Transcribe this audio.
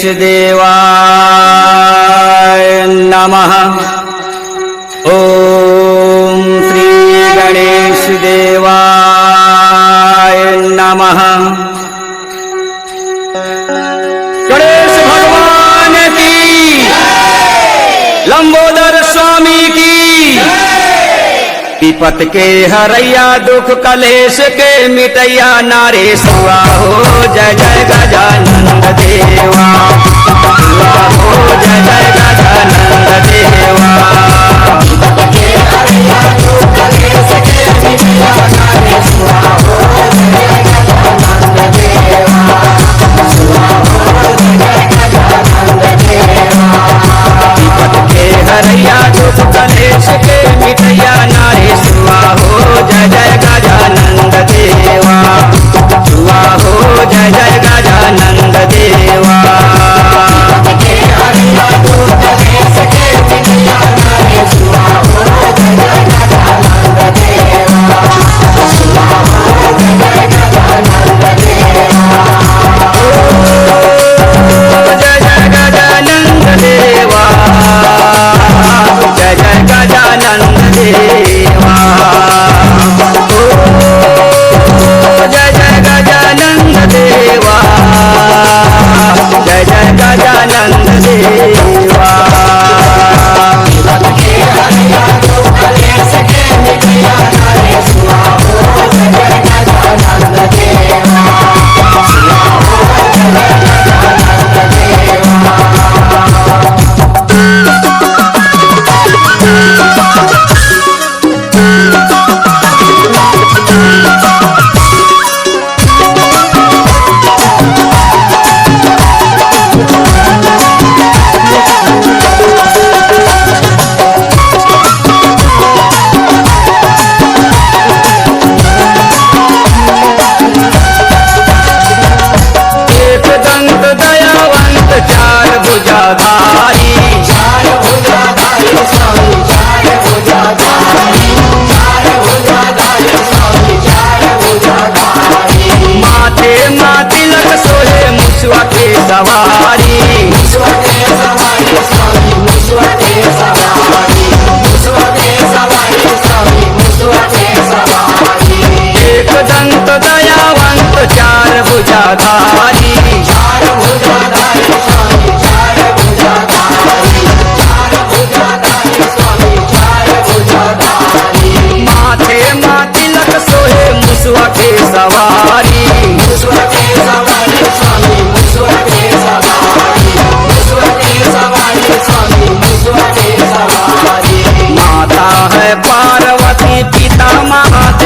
देवाय नमः। ओम श्री गणेश देवाय नमः। गणेश भगवान की, लंबोदर स्वामी की, विपत के हरैया दुख कलेश के मिटैया नारेश्वरा हो जय जय गजानन देवा। हो जय जय गजानन देवा। विपत के हरैया दुख कलेश के मिटैया नारेश्वरा हो जय जय गजानन देवा। विपत के हरैया दुख कलेश के मिटैया नारेश्वरा हो जय जय गजानन देवा। हो जय जय गजानन देवा। माता है पार्वती, पिता महादेव।